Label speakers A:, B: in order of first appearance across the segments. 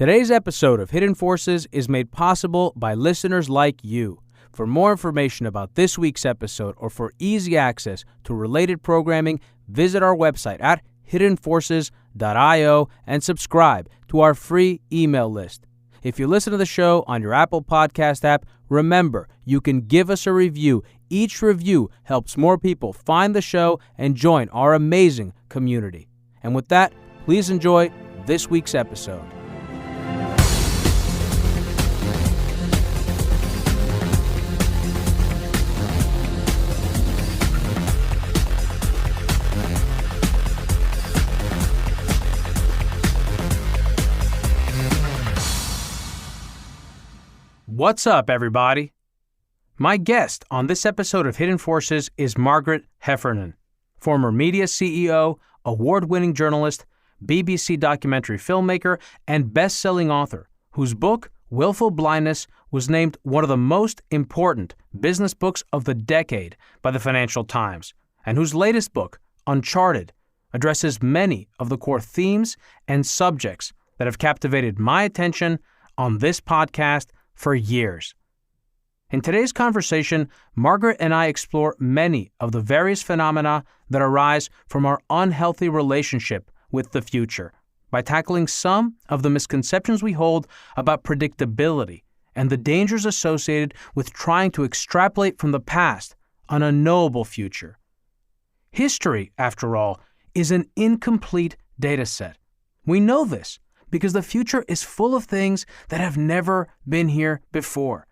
A: Today's episode of Hidden Forces is made possible by listeners like you. For more information about this week's episode or for easy access to related programming, visit our website at hiddenforces.io and subscribe to our free email list. If you listen to the show on your Apple Podcast app, remember, you can give us a review. Each review helps more people find the show and join our amazing community. And with that, please enjoy this week's episode. What's up, everybody? My guest on this episode of Hidden Forces is Margaret Heffernan, former media CEO, award-winning journalist, BBC documentary filmmaker, and best-selling author, whose book, Willful Blindness, was named one of the most important business books of the decade by the Financial Times, and whose latest book, Uncharted, addresses many of the core themes and subjects that have captivated my attention on this podcast for years. In today's conversation, Margaret and I explore many of the various phenomena that arise from our unhealthy relationship with the future by tackling some of the misconceptions we hold about predictability and the dangers associated with trying to extrapolate from the past an unknowable future. History, after all, is an incomplete data set. We know this because the future is full of things that have never been here before.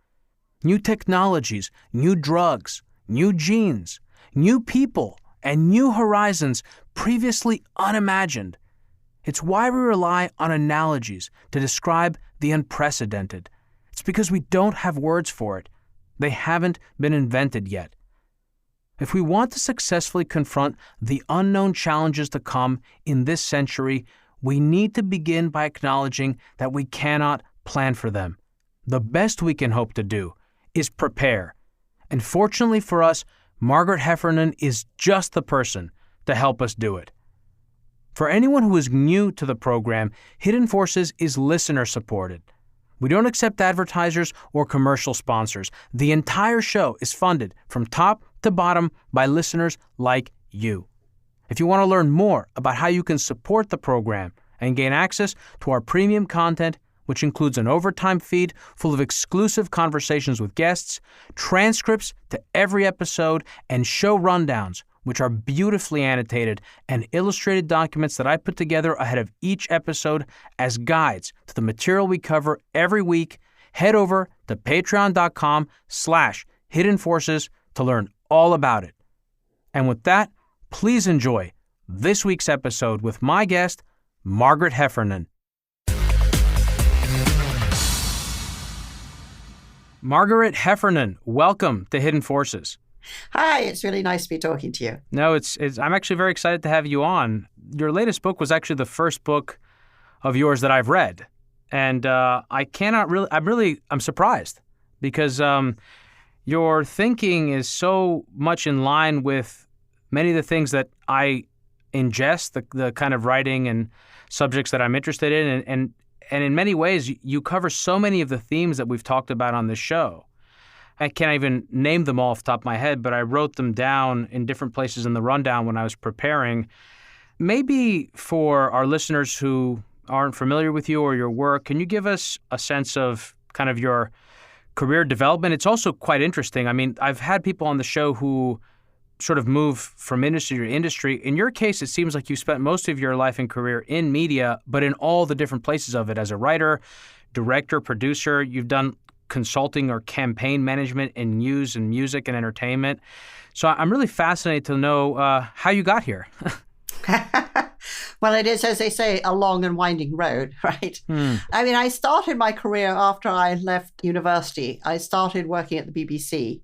A: New technologies, new drugs, new genes, new people, and new horizons previously unimagined. It's why we rely on analogies to describe the unprecedented. It's because we don't have words for it. They haven't been invented yet. If we want to successfully confront the unknown challenges to come in this century, we need to begin by acknowledging that we cannot plan for them. The best we can hope to do is prepare. And fortunately for us, Margaret Heffernan is just the person to help us do it. For anyone who is new to the program, Hidden Forces is listener-supported. We don't accept advertisers or commercial sponsors. The entire show is funded from top to bottom by listeners like you. If you want to learn more about how you can support the program and gain access to our premium content, which includes an overtime feed full of exclusive conversations with guests, transcripts to every episode, and show rundowns, which are beautifully annotated and illustrated documents that I put together ahead of each episode as guides to the material we cover every week, head over to patreon.com/Hidden Forces to learn all about it. And with that, please enjoy this week's episode with my guest, Margaret Heffernan. Margaret Heffernan, welcome to Hidden Forces.
B: Hi, it's really nice to be talking to you.
A: No, I'm actually very excited to have you on. Your latest book was actually the first book of yours that I've read. And I'm surprised because your thinking is so much in line with many of the things that I ingest, the kind of writing and subjects that I'm interested in. And in many ways, you cover so many of the themes that we've talked about on this show. I can't even name them all off the top of my head, but I wrote them down in different places in the rundown when I was preparing. Maybe for our listeners who aren't familiar with you or your work, can you give us a sense of kind of your career development? It's also quite interesting. I mean, I've had people on the show who sort of move from industry to industry. In your case, it seems like you spent most of your life and career in media, but in all the different places of it as a writer, director, producer. You've done consulting or campaign management in news and music and entertainment. So I'm really fascinated to know how you got here.
B: Well, it is, as they say, a long and winding road, right? I mean, I started my career after I left university. I started working at the BBC,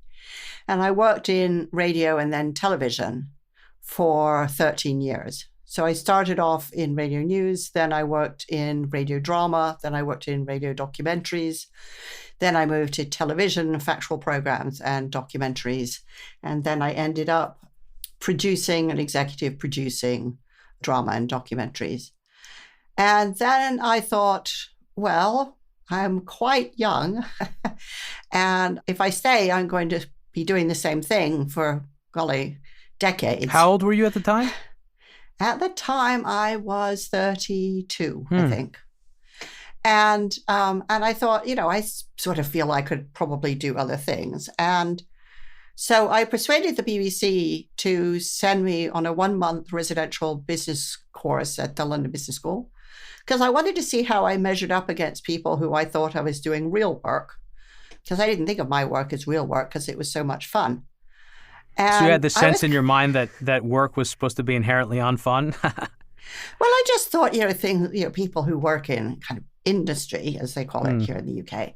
B: and I worked in radio and then television for 13 years. So I started off in radio news, then I worked in radio drama, then I worked in radio documentaries, then I moved to television, factual programs and documentaries, and then I ended up producing and executive producing drama and documentaries. And then I thought, Well, I'm quite young. And if I stay, I'm going to be doing the same thing for, golly, decades.
A: How old were you at the time?
B: At the time, I was 32, I think. And I thought, I sort of feel I could probably do other things. And so I persuaded the BBC to send me on a 1-month residential business course at the London Business School, because I wanted to see how I measured up against people who I thought I was doing real work, because I didn't think of my work as real work because it was so much fun. And
A: so you had the sense in your mind that work was supposed to be inherently unfun?
B: Well, I just thought, people who work in kind of industry, as they call it here in the UK,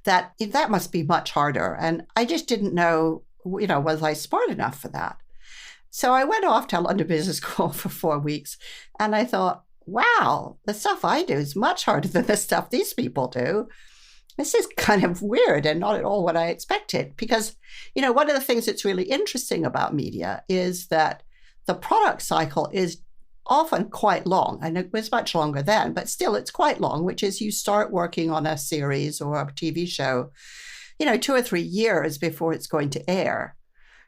B: that must be much harder. And I just didn't know, was I smart enough for that? So I went off to London Business School for 4 weeks, and I thought, wow, the stuff I do is much harder than the stuff these people do. This is kind of weird and not at all what I expected. Because, one of the things that's really interesting about media is that the product cycle is often quite long. And it was much longer then, but still it's quite long, which is you start working on a series or a TV show, 2 or 3 years before it's going to air.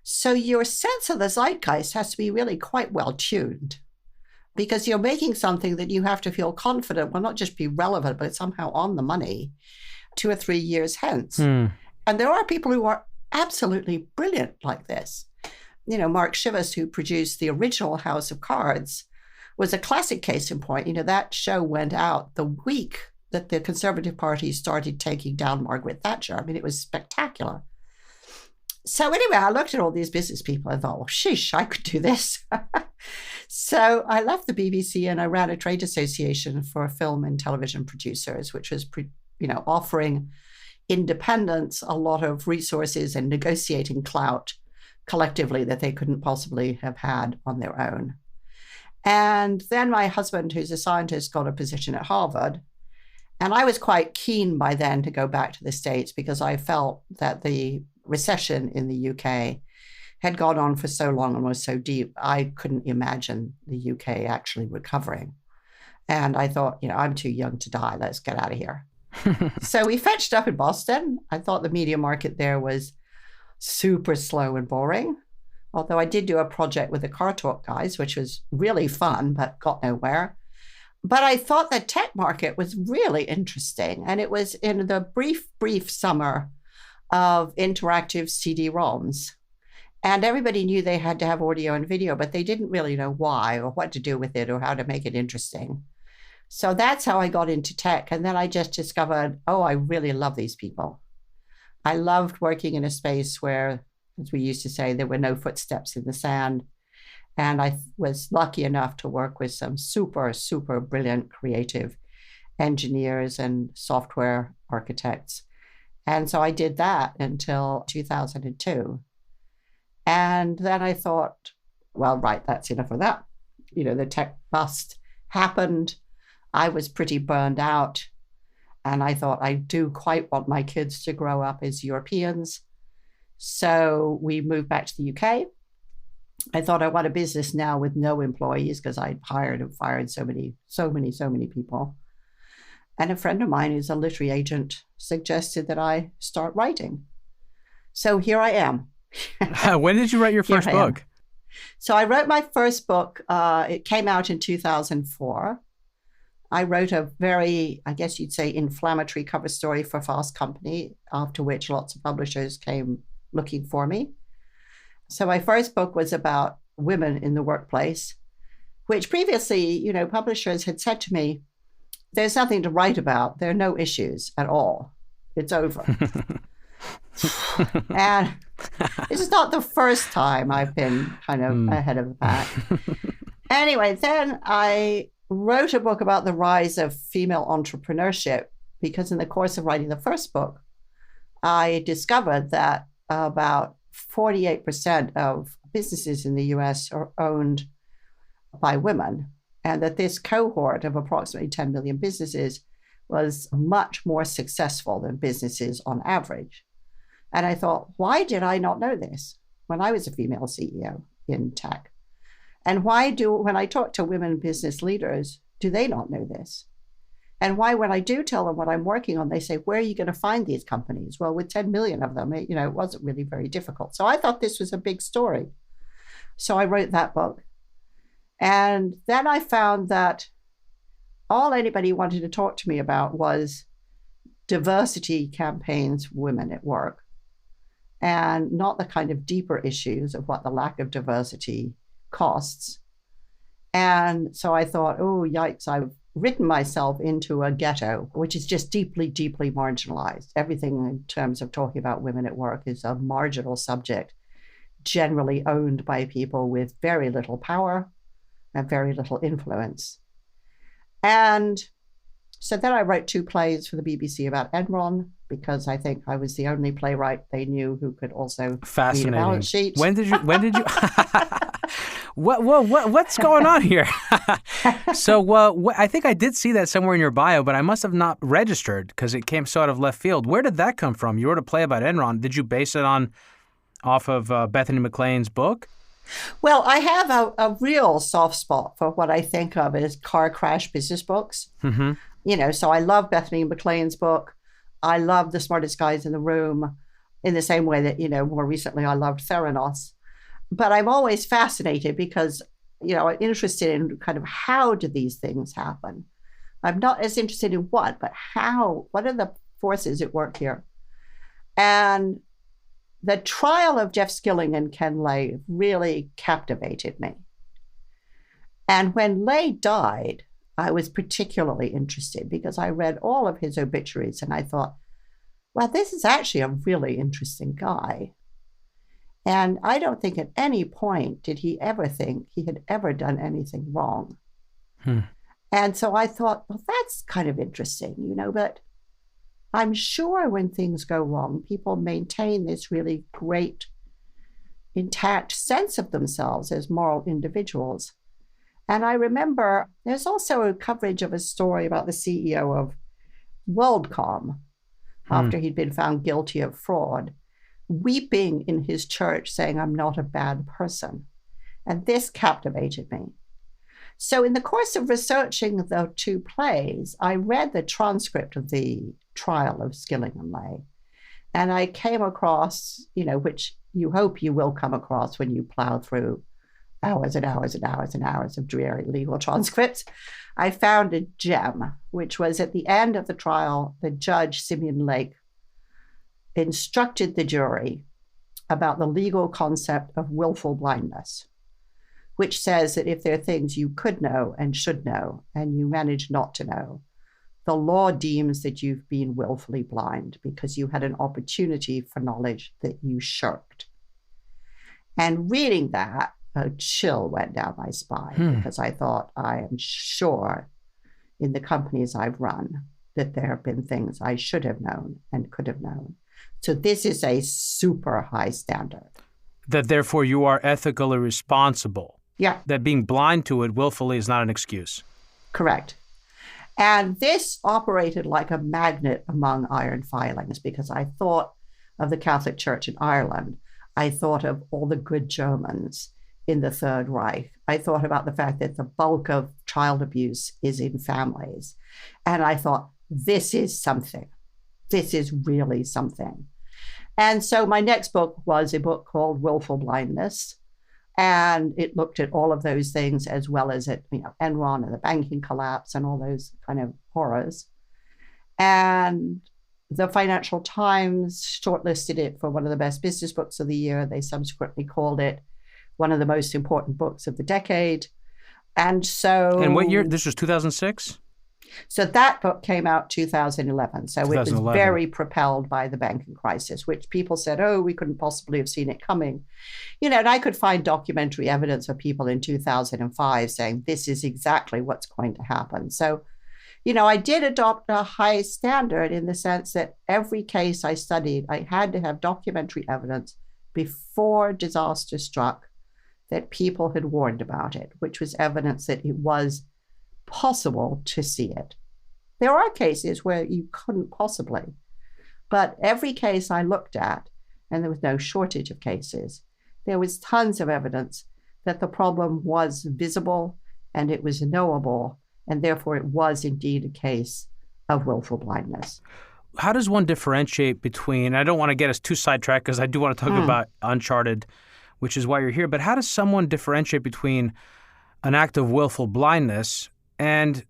B: So your sense of the zeitgeist has to be really quite well tuned, because you're making something that you have to feel confident will not just be relevant, but somehow on the money 2 or 3 years hence. And there are people who are absolutely brilliant like this. Mark Shivers, who produced the original House of Cards, was a classic case in point. That show went out the week that the Conservative Party started taking down Margaret Thatcher. I mean, it was spectacular. So anyway, I looked at all these business people and thought, well, sheesh, I could do this. So I left the BBC and I ran a trade association for film and television producers, which was, offering independents a lot of resources and negotiating clout collectively that they couldn't possibly have had on their own. And then my husband, who's a scientist, got a position at Harvard. And I was quite keen by then to go back to the States, because I felt that the recession in the UK had gone on for so long and was so deep, I couldn't imagine the UK actually recovering. And I thought, I'm too young to die. Let's get out of here. So we fetched up in Boston. I thought the media market there was super slow and boring. Although I did do a project with the Car Talk guys, which was really fun, but got nowhere. But I thought the tech market was really interesting. And it was in the brief summer of interactive CD-ROMs. And everybody knew they had to have audio and video, but they didn't really know why or what to do with it or how to make it interesting. So that's how I got into tech. And then I just discovered, I really love these people. I loved working in a space where, as we used to say, there were no footsteps in the sand. And I was lucky enough to work with some super, super brilliant creative engineers and software architects. And so I did that until 2002. And then I thought, well, right, that's enough of that. The tech bust happened. I was pretty burned out. And I thought, I do quite want my kids to grow up as Europeans. So we moved back to the UK. I thought, I want a business now with no employees, because I'd hired and fired so many people. And a friend of mine who's a literary agent suggested that I start writing. So here I am.
A: When did you write your first book?
B: So I wrote my first book. It came out in 2004. I wrote a very, I guess you'd say, inflammatory cover story for Fast Company, after which lots of publishers came looking for me. So my first book was about women in the workplace, which previously, publishers had said to me, there's nothing to write about. There are no issues at all. It's over. And this is not the first time I've been kind of ahead of the pack. Anyway, then I wrote a book about the rise of female entrepreneurship, because in the course of writing the first book, I discovered that about 48% of businesses in the US are owned by women, and that this cohort of approximately 10 million businesses was much more successful than businesses on average. And I thought, why did I not know this when I was a female CEO in tech? And when I talk to women business leaders, do they not know this? And why, when I do tell them what I'm working on, they say, where are you going to find these companies? Well, with 10 million of them, it wasn't really very difficult. So I thought this was a big story. So I wrote that book. And then I found that all anybody wanted to talk to me about was diversity campaigns for women at work, and not the kind of deeper issues of what the lack of diversity costs. And so I thought, oh, yikes, I've written myself into a ghetto, which is just deeply, deeply marginalized. Everything in terms of talking about women at work is a marginal subject, generally owned by people with very little power and very little influence. And so then I wrote 2 plays for the BBC about Enron, because I think I was the only playwright they knew who could also read a balance sheet.
A: When did you what's going on here? So I think I did see that somewhere in your bio, but I must have not registered because it came sort of left field. Where did that come from? You wrote a play about Enron. Did you base it off of Bethany McLean's book?
B: Well, I have a real soft spot for what I think of as car crash business books. Mm-hmm. So I love Bethany McLean's book. I love The Smartest Guys in the Room in the same way that, more recently I loved Theranos. But I'm always fascinated because, I'm interested in kind of how do these things happen? I'm not as interested in what, but how, what are the forces at work here? And the trial of Jeff Skilling and Ken Lay really captivated me. And when Lay died, I was particularly interested because I read all of his obituaries and I thought, well, this is actually a really interesting guy. And I don't think at any point did he ever think he had ever done anything wrong. And so I thought, well, that's kind of interesting, but I'm sure when things go wrong, people maintain this really great, intact sense of themselves as moral individuals. And I remember there's also a coverage of a story about the CEO of WorldCom after he'd been found guilty of fraud, weeping in his church saying, I'm not a bad person. And this captivated me. So in the course of researching the 2 plays, I read the transcript of the trial of Skilling and Lay. And I came across, which you hope you will come across when you plow through hours and hours and hours and hours of dreary legal transcripts. I found a gem, which was at the end of the trial, the judge, Simeon Lake, instructed the jury about the legal concept of willful blindness, which says that if there are things you could know and should know, and you manage not to know, the law deems that you've been willfully blind because you had an opportunity for knowledge that you shirked. And reading that, a chill went down my spine because I thought, I am sure in the companies I've run that there have been things I should have known and could have known. So this is a super high standard.
A: That therefore you are ethically responsible.
B: Yeah.
A: That being blind to it willfully is not an excuse.
B: Correct. And this operated like a magnet among iron filings because I thought of the Catholic Church in Ireland. I thought of all the good Germans in the Third Reich. I thought about the fact that the bulk of child abuse is in families. And I thought, this is something. This is really something. And so my next book was a book called Willful Blindness. And it looked at all of those things as well as at, Enron and the banking collapse and all those kind of horrors. And the Financial Times shortlisted it for one of the best business books of the year. They subsequently called it one of the most important books of the decade. And so...
A: And what year? This was 2006?
B: So that book came out 2011. So it was very propelled by the banking crisis, which people said, oh, we couldn't possibly have seen it coming. And I could find documentary evidence of people in 2005 saying this is exactly what's going to happen. So, I did adopt a high standard in the sense that every case I studied, I had to have documentary evidence before disaster struck that people had warned about it, which was evidence that it was possible to see it. There are cases where you couldn't possibly, but every case I looked at, and there was no shortage of cases, there was tons of evidence that the problem was visible and it was knowable, and therefore it was indeed a case of willful blindness.
A: How does one differentiate between, I don't want to get us too sidetracked because I do want to talk about Uncharted, which is why you're here, but how does someone differentiate between an act of willful blindness and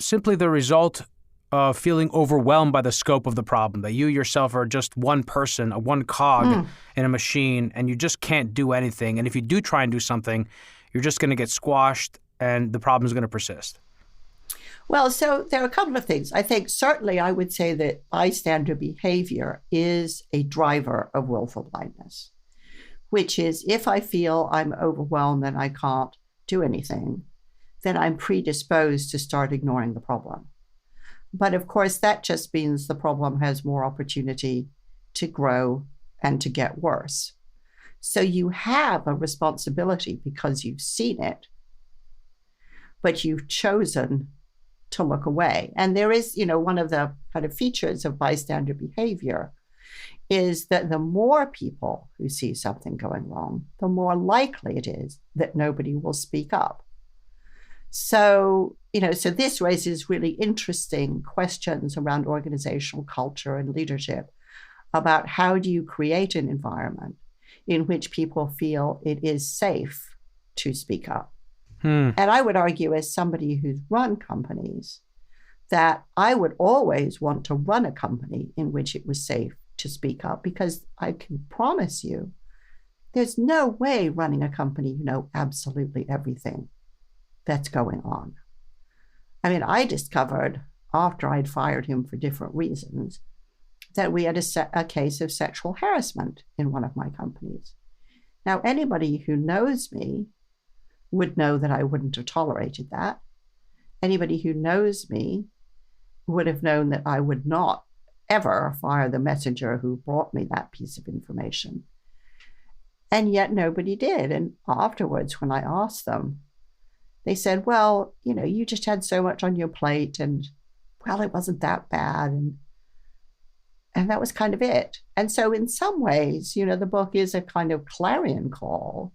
A: simply the result of feeling overwhelmed by the scope of the problem, that you yourself are just one person, one cog in a machine, and you just can't do anything. And if you do try and do something, you're just going to get squashed and the problem is going to persist?
B: Well, so there are a couple of things. I think certainly I would say that bystander behavior is a driver of willful blindness, which is if I feel I'm overwhelmed and I can't do anything, then I'm predisposed to start ignoring the problem. But of course, that just means the problem has more opportunity to grow and to get worse. So you have a responsibility because you've seen it, but you've chosen to look away. And there is, one of the kind of features of bystander behavior is that the more people who see something going wrong, the more likely it is that nobody will speak up. So, so this raises really interesting questions around organizational culture and leadership about how do you create an environment in which people feel it is safe to speak up. And I would argue, as somebody who's run companies, that I would always want to run a company in which it was safe to speak up, because I can promise you, there's no way running a company you know absolutely everything that's going on. I mean, I discovered after I'd fired him for different reasons that we had a case of sexual harassment in one of my companies. Now, anybody who knows me would know that I wouldn't have tolerated that. Anybody who knows me would have known that I would not ever fire the messenger who brought me that piece of information. And yet nobody did. And afterwards, when I asked them, they said, well, you just had so much on your plate and, well, it wasn't that bad. And that was kind of it. And so in some ways, the book is a kind of clarion call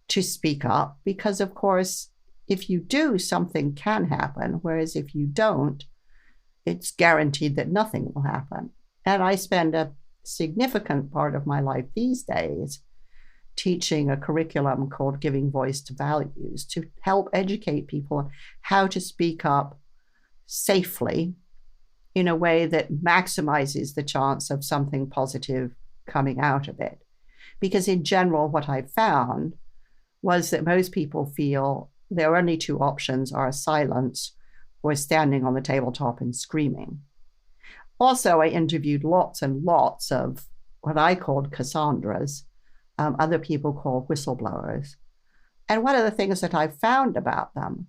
B: to speak up, because of course, if you do, something can happen. Whereas if you don't, it's guaranteed that nothing will happen. And I spend a significant part of my life these days teaching a curriculum called Giving Voice to Values to help educate people on how to speak up safely in a way that maximizes the chance of something positive coming out of it. Because in general, what I found was that most people feel their only two options are silence or standing on the tabletop and screaming. Also, I interviewed lots and lots of what I called Cassandras, other people call whistleblowers. And one of the things that I found about them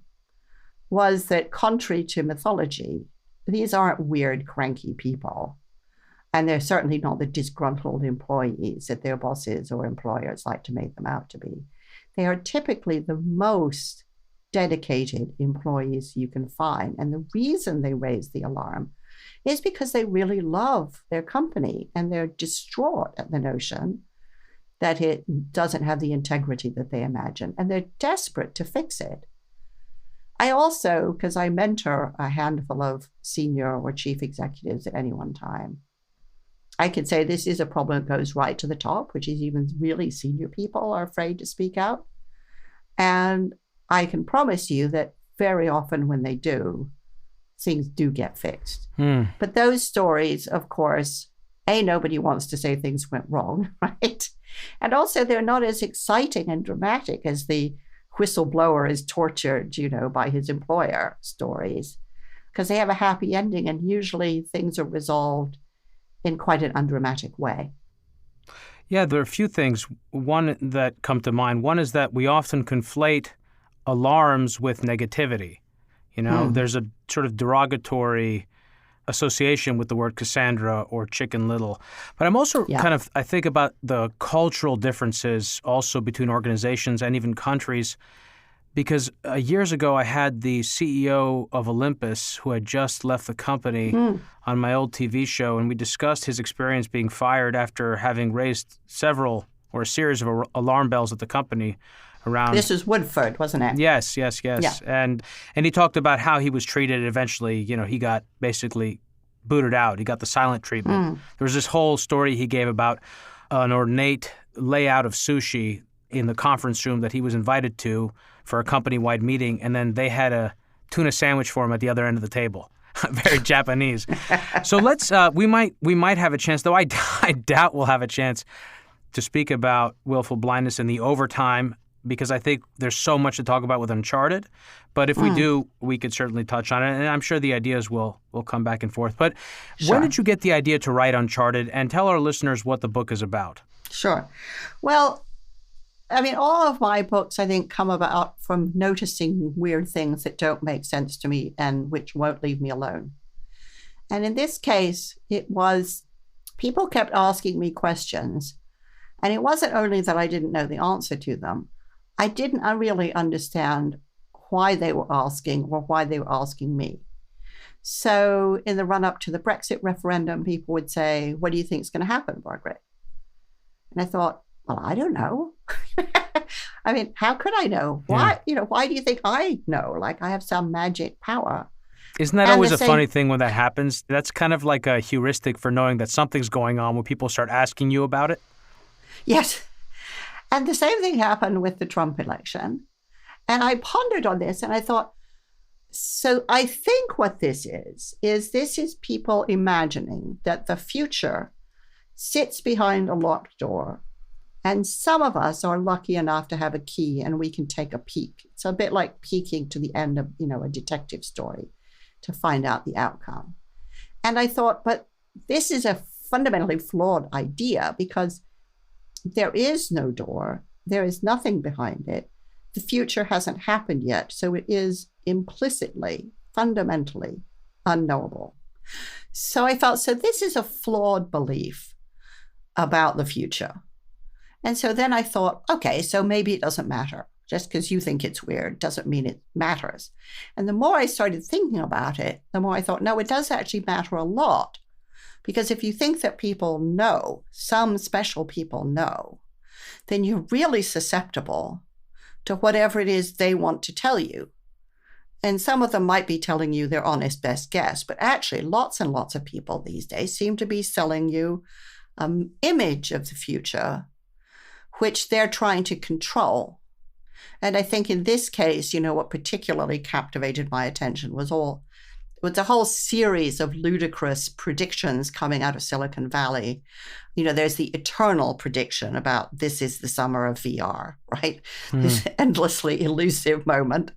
B: was that, contrary to mythology, these aren't weird, cranky people. And they're certainly not the disgruntled employees that their bosses or employers like to make them out to be. They are typically the most dedicated employees you can find. And the reason they raise the alarm is because they really love their company and they're distraught at the notion that it doesn't have the integrity that they imagine. And they're desperate to fix it. I also, because I mentor a handful of senior or chief executives at any one time, I could say this is a problem that goes right to the top, which is even really senior people are afraid to speak out. And I can promise you that very often when they do, things do get fixed. But those stories, of course, nobody wants to say things went wrong, right? And also they're not as exciting and dramatic as the whistleblower is tortured, by his employer stories, because they have a happy ending and usually things are resolved in quite an undramatic way.
A: Yeah, there are a few things. One that come to mind. One is that we often conflate alarms with negativity. There's a sort of derogatory association with the word Cassandra or Chicken Little. But I'm also I think about the cultural differences also between organizations and even countries, because years ago I had the CEO of Olympus who had just left the company on my old TV show, and we discussed his experience being fired after having raised a series of alarm bells at the company around.
B: This is Woodford, wasn't it?
A: Yes.
B: Yeah.
A: And he talked about how he was treated. Eventually, he got basically booted out. He got the silent treatment. There was this whole story he gave about an ornate layout of sushi in the conference room that he was invited to for a company-wide meeting, and then they had a tuna sandwich for him at the other end of the table. Very Japanese. So let's we might have a chance, though I doubt we'll have a chance to speak about Willful Blindness in the overtime, because I think there's so much to talk about with Uncharted. But if we do, we could certainly touch on it, and I'm sure the ideas will come back and forth. But When did you get the idea to write Uncharted, and tell our listeners what the book is about?
B: Sure. Well, I mean, all of my books, I think, come about from noticing weird things that don't make sense to me and which won't leave me alone. And in this case, it was people kept asking me questions. And it wasn't only that I didn't know the answer to them. I didn't really understand why they were asking or why they were asking me. So in the run-up to the Brexit referendum, people would say, what do you think is going to happen, Margaret? And I thought, well, I don't know. I mean, how could I know? Why, why do you think I know? Like I have some magic power.
A: Isn't that always a funny thing when that happens? That's kind of like a heuristic for knowing that something's going on when people start asking you about it.
B: Yes. And the same thing happened with the Trump election. And I pondered on this and I thought, so I think what this is people imagining that the future sits behind a locked door. And some of us are lucky enough to have a key and we can take a peek. It's a bit like peeking to the end of, a detective story to find out the outcome. And I thought, but this is a fundamentally flawed idea because there is no door. There is nothing behind it. The future hasn't happened yet. So it is implicitly, fundamentally unknowable. So I felt, so this is a flawed belief about the future. And so then I thought, okay, so maybe it doesn't matter. Just because you think it's weird doesn't mean it matters. And the more I started thinking about it, the more I thought, no, it does actually matter a lot. Because if you think that people know, some special people know, then you're really susceptible to whatever it is they want to tell you. And some of them might be telling you their honest best guess, but actually lots and lots of people these days seem to be selling you an image of the future which they're trying to control. And I think in this case, what particularly captivated my attention was a whole series of ludicrous predictions coming out of Silicon Valley. There's the eternal prediction about this is the summer of VR, right? This endlessly elusive moment.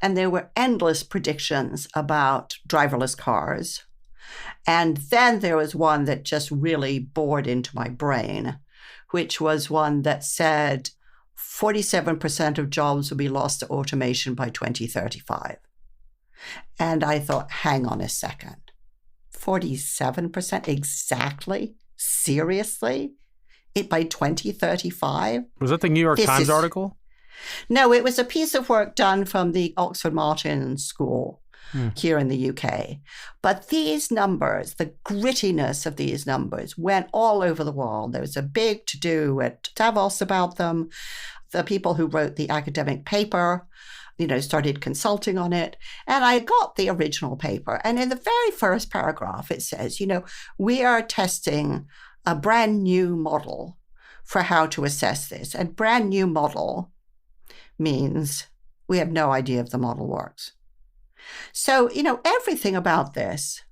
B: And there were endless predictions about driverless cars. And then there was one that just really bored into my brain, which was one that said 47% of jobs will be lost to automation by 2035. And I thought, hang on a second. 47% exactly? Seriously? By 2035?
A: Was that the New York Times article?
B: No, it was a piece of work done from the Oxford Martin School here in the UK. But these numbers, the grittiness of these numbers went all over the world. There was a big to-do at Davos about them. The people who wrote the academic paper, started consulting on it. And I got the original paper. And in the very first paragraph, it says, we are testing a brand new model for how to assess this. And brand new model means we have no idea if the model works. So, everything about this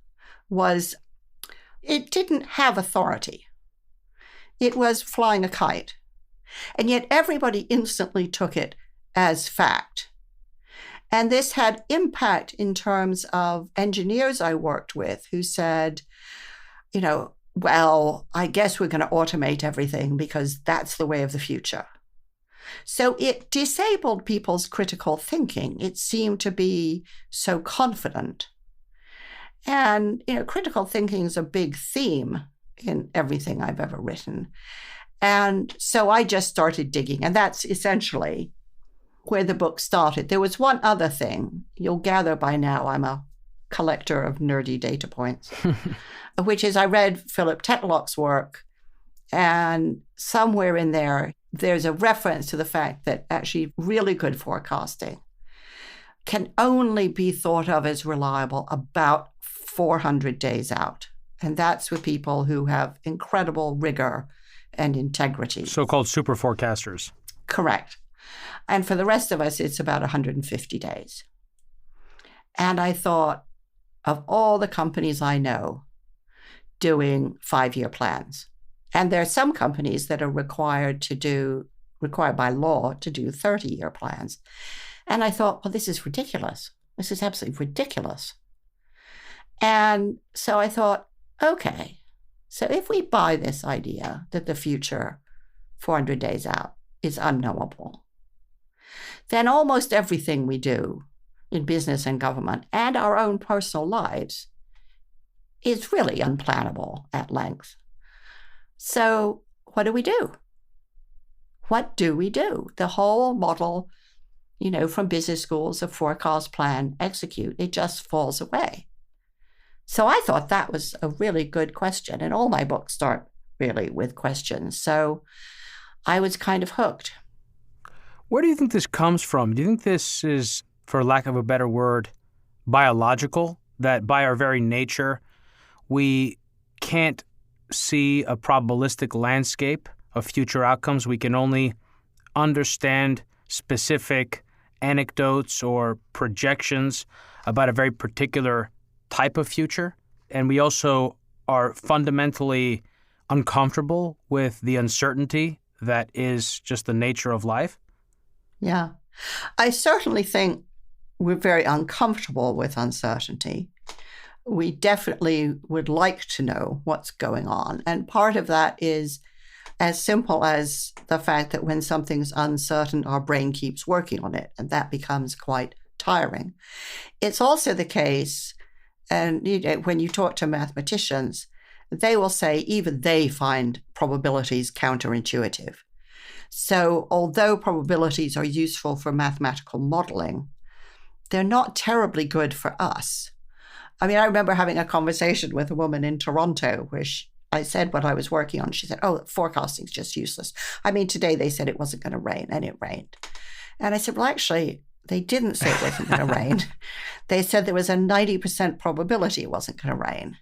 B: it didn't have authority. It was flying a kite. And yet everybody instantly took it as fact. And this had impact in terms of engineers I worked with who said, well, I guess we're going to automate everything because that's the way of the future. So it disabled people's critical thinking. It seemed to be so confident. And, critical thinking is a big theme in everything I've ever written. And so I just started digging. And that's essentially where the book started. There was one other thing. You'll gather by now I'm a collector of nerdy data points, which is I read Philip Tetlock's work And somewhere in there, there's a reference to the fact that actually really good forecasting can only be thought of as reliable about 400 days out. And that's with people who have incredible rigor and integrity.
A: So-called super forecasters.
B: Correct. And for the rest of us, it's about 150 days. And I thought, of all the companies I know doing 5-year plans, and there are some companies that are required by law to do 30-year plans. And I thought, well, this is ridiculous. This is absolutely ridiculous. And so I thought, okay, so if we buy this idea that the future 400 days out is unknowable, then almost everything we do in business and government and our own personal lives is really unplannable at length. So what do we do? What do we do? The whole model, from business schools of forecast, plan, execute, it just falls away. So I thought that was a really good question. And all my books start really with questions. So I was kind of hooked.
A: Where do you think this comes from? Do you think this is, for lack of a better word, biological? That by our very nature, we can't see a probabilistic landscape of future outcomes. We can only understand specific anecdotes or projections about a very particular type of future. And we also are fundamentally uncomfortable with the uncertainty that is just the nature of life.
B: Yeah. I certainly think we're very uncomfortable with uncertainty. We definitely would like to know what's going on. And part of that is as simple as the fact that when something's uncertain, our brain keeps working on it, and that becomes quite tiring. It's also the case, and when you talk to mathematicians, they will say even they find probabilities counterintuitive. So although probabilities are useful for mathematical modeling, they're not terribly good for us. I mean, I remember having a conversation with a woman in Toronto where I said what I was working on. She said, oh, forecasting's just useless. I mean, today they said it wasn't going to rain, and it rained. And I said, well, actually, they didn't say it wasn't going to rain. They said there was a 90% probability it wasn't going to rain.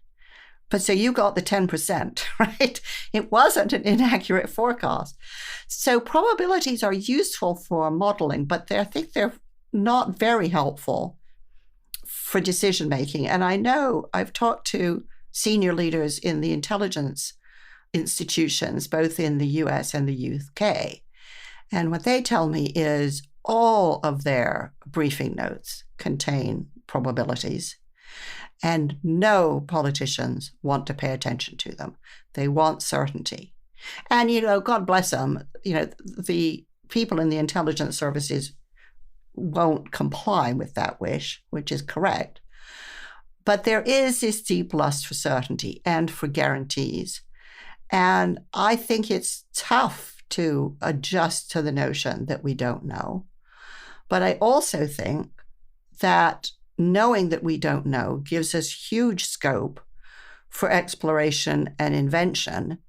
B: But so you got the 10%, right? It wasn't an inaccurate forecast. So probabilities are useful for modeling, but I think they're not very helpful for decision making. And I know I've talked to senior leaders in the intelligence institutions, both in the US and the UK. And what they tell me is all of their briefing notes contain probabilities. And no politicians want to pay attention to them. They want certainty. And, God bless them, the people in the intelligence services won't comply with that wish, which is correct. But there is this deep lust for certainty and for guarantees. And I think it's tough to adjust to the notion that we don't know. But I also think that knowing that we don't know gives us huge scope for exploration and invention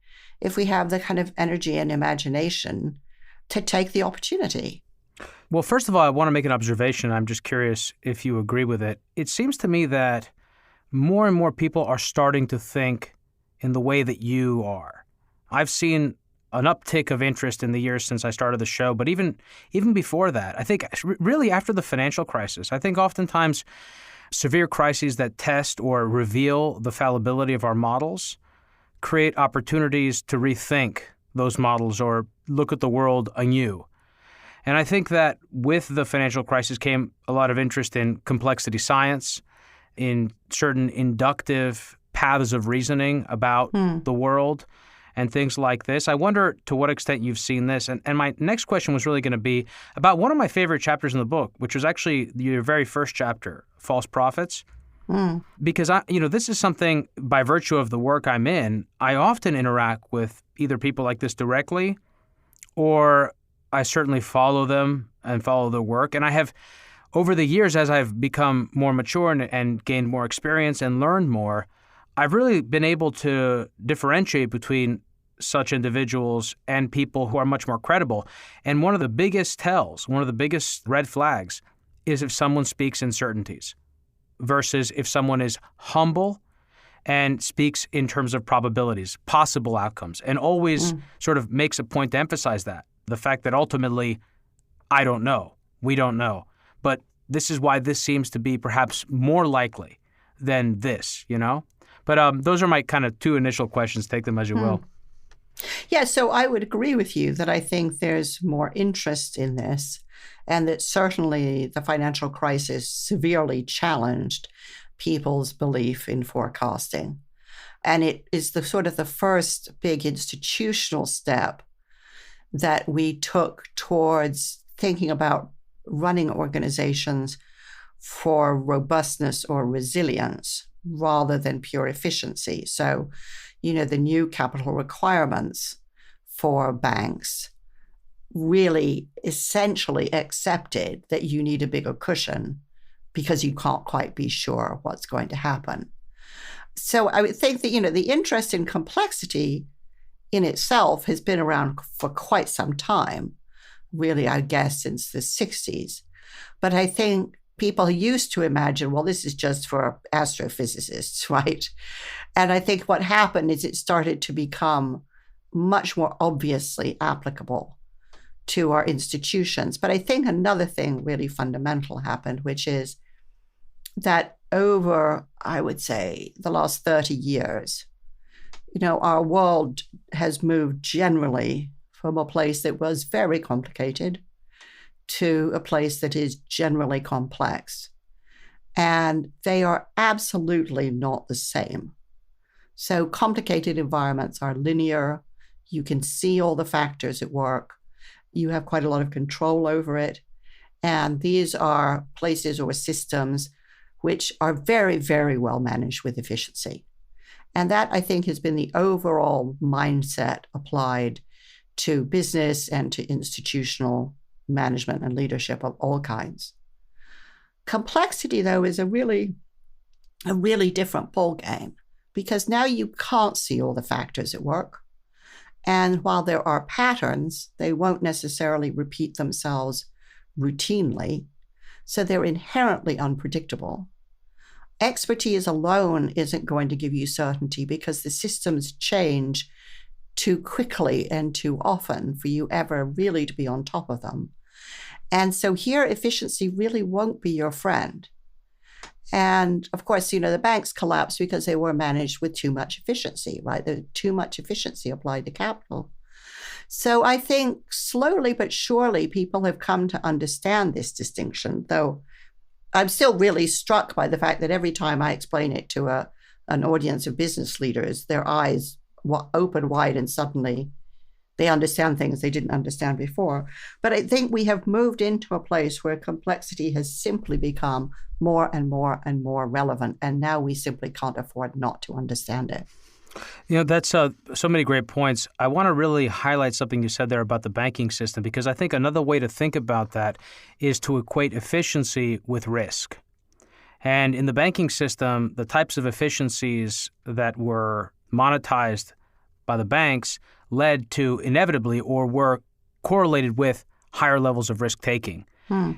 B: if we have the kind of energy and imagination to take the opportunity.
A: Well, first of all, I want to make an observation. I'm just curious if you agree with it. It seems to me that more and more people are starting to think in the way that you are. I've seen an uptick of interest in the years since I started the show, but even before that, I think really after the financial crisis, I think oftentimes severe crises that test or reveal the fallibility of our models create opportunities to rethink those models or look at the world anew. And I think that with the financial crisis came a lot of interest in complexity science, in certain inductive paths of reasoning about the world and things like this. I wonder to what extent you've seen this. And my next question was really going to be about one of my favorite chapters in the book, which was actually your very first chapter, False Prophets. Because this is something, by virtue of the work I'm in, I often interact with either people like this directly, or I certainly follow them and follow their work. And I have, over the years, as I've become more mature and gained more experience and learned more, I've really been able to differentiate between such individuals and people who are much more credible. And one of the biggest tells, one of the biggest red flags is if someone speaks in certainties versus if someone is humble and speaks in terms of probabilities, possible outcomes, and always sort of makes a point to emphasize that. The fact that ultimately, I don't know, we don't know. But this is why this seems to be perhaps more likely than this, you know? But those are my kind of two initial questions. Take them as you will.
B: Yeah, so I would agree with you that I think there's more interest in this, and that certainly the financial crisis severely challenged people's belief in forecasting. And it is the sort of the first big institutional step that we took towards thinking about running organizations for robustness or resilience rather than pure efficiency. So, you know, the new capital requirements for banks really essentially accepted that you need a bigger cushion because you can't quite be sure what's going to happen. So I would think that, you know, the interest in complexity in itself has been around for quite some time, really, I guess, since the 60s. But I think people used to imagine, well, this is just for astrophysicists, right? And I think what happened is it started to become much more obviously applicable to our institutions. But I think another thing really fundamental happened, which is that over, I would say, the last 30 years, you know, our world has moved generally from a place that was very complicated to a place that is generally complex. And they are absolutely not the same. So complicated environments are linear. You can see all the factors at work. You have quite a lot of control over it. And these are places or systems which are very, very well managed with efficiency. And that, I think, has been the overall mindset applied to business and to institutional management and leadership of all kinds. Complexity, though, is a really different ballgame, because now you can't see all the factors at work. And while there are patterns, they won't necessarily repeat themselves routinely, so they're inherently unpredictable. Expertise alone isn't going to give you certainty because the systems change too quickly and too often for you ever really to be on top of them. And so here, efficiency really won't be your friend. And of course, you know, the banks collapsed because they were managed with too much efficiency, right? There's too much efficiency applied to capital. So I think slowly but surely people have come to understand this distinction, though I'm still really struck by the fact that every time I explain it to an audience of business leaders, their eyes open wide and suddenly they understand things they didn't understand before. But I think we have moved into a place where complexity has simply become more and more and more relevant, and now we simply can't afford not to understand it.
A: You know, that's so many great points. I want to really highlight something you said there about the banking system, because I think another way to think about that is to equate efficiency with risk. And in the banking system, the types of efficiencies that were monetized by the banks led to inevitably or were correlated with higher levels of risk-taking.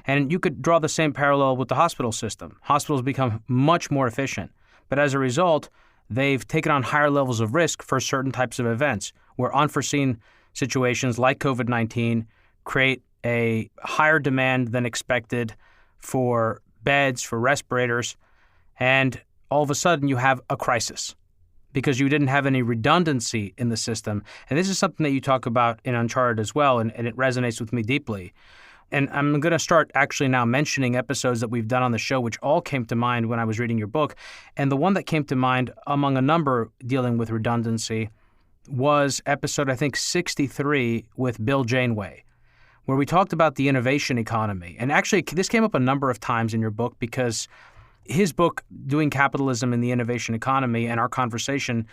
A: And you could draw the same parallel with the hospital system. Hospitals become much more efficient, but as a result, they've taken on higher levels of risk for certain types of events where unforeseen situations like COVID-19 create a higher demand than expected for beds, for respirators, and all of a sudden you have a crisis because you didn't have any redundancy in the system. And this is something that you talk about in Uncharted as well, and it resonates with me deeply. And I'm going to start actually now mentioning episodes that we've done on the show, which all came to mind when I was reading your book. And the one that came to mind among a number dealing with redundancy was episode, I think, 63 with Bill Janeway, where we talked about the innovation economy. And actually, this came up a number of times in your book because his book, Doing Capitalism in the Innovation Economy, and our conversation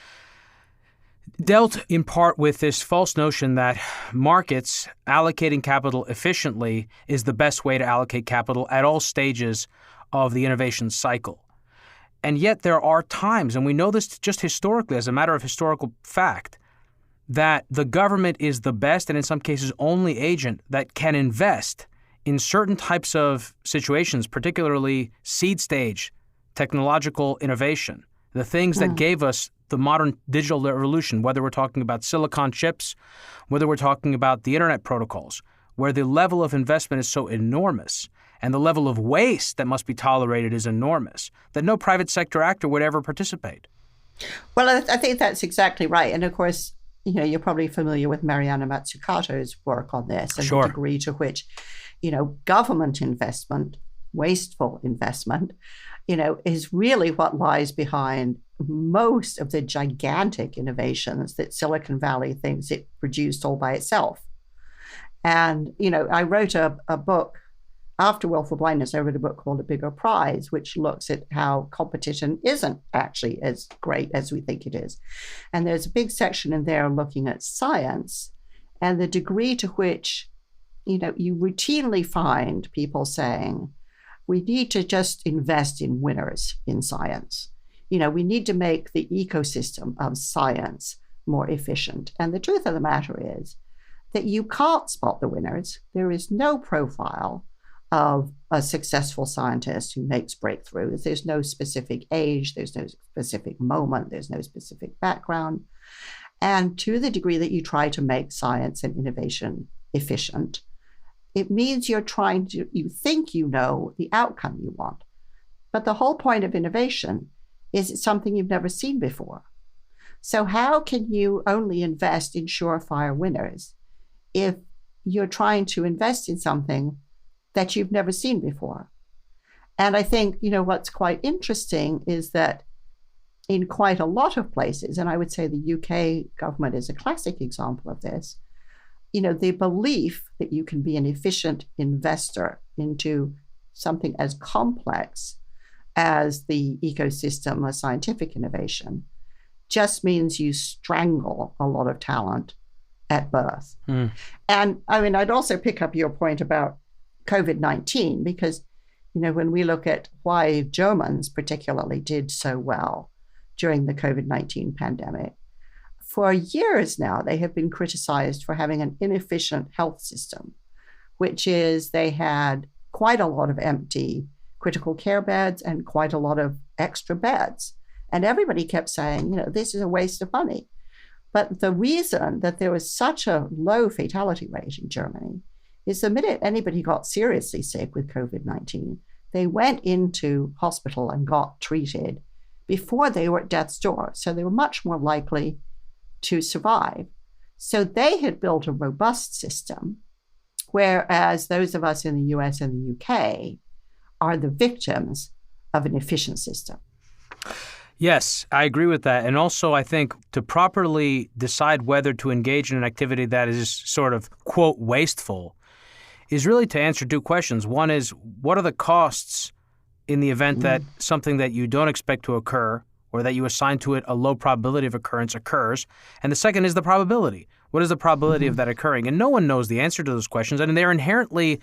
A: dealt in part with this false notion that markets allocating capital efficiently is the best way to allocate capital at all stages of the innovation cycle. And yet there are times, and we know this just historically as a matter of historical fact, that the government is the best and in some cases only agent that can invest in certain types of situations, particularly seed stage technological innovation, the things that gave us the modern digital revolution, whether we're talking about silicon chips, whether we're talking about the internet protocols, where the level of investment is so enormous and the level of waste that must be tolerated is enormous, that no private sector actor would ever participate.
B: Well, I think that's exactly right. And of course, you're probably familiar with Mariana Mazzucato's work on this and
A: Sure.
B: the degree to which, government investment, wasteful investment, is really what lies behind most of the gigantic innovations that Silicon Valley thinks it produced all by itself. And, I wrote a book after Willful Blindness. I wrote a book called A Bigger Prize, which looks at how competition isn't actually as great as we think it is. And there's a big section in there looking at science and the degree to which, you routinely find people saying, we need to just invest in winners in science. We need to make the ecosystem of science more efficient. And the truth of the matter is that you can't spot the winners. There is no profile of a successful scientist who makes breakthroughs. There's no specific age, there's no specific moment, there's no specific background. And to the degree that you try to make science and innovation efficient, it means you think you know the outcome you want. But the whole point of innovation is it's something you've never seen before. So how can you only invest in surefire winners if you're trying to invest in something that you've never seen before? And I think, what's quite interesting is that in quite a lot of places, and I would say the UK government is a classic example of this, the belief that you can be an efficient investor into something as complex as the ecosystem of scientific innovation just means you strangle a lot of talent at birth. And I'd also pick up your point about COVID-19, because, when we look at why Germans particularly did so well during the COVID-19 pandemic, for years now, they have been criticized for having an inefficient health system, which is they had quite a lot of empty critical care beds and quite a lot of extra beds. And everybody kept saying, this is a waste of money. But the reason that there was such a low fatality rate in Germany is the minute anybody got seriously sick with COVID-19, they went into hospital and got treated before they were at death's door. So they were much more likely to survive. So they had built a robust system, whereas those of us in the US and the UK are the victims of an efficient system.
A: Yes, I agree with that. And also, I think to properly decide whether to engage in an activity that is sort of, quote, wasteful, is really to answer two questions. One is, what are the costs in the event that something that you don't expect to occur or that you assign to it a low probability of occurrence occurs? And the second is the probability. What is the probability of that occurring? And no one knows the answer to those questions. And they're inherently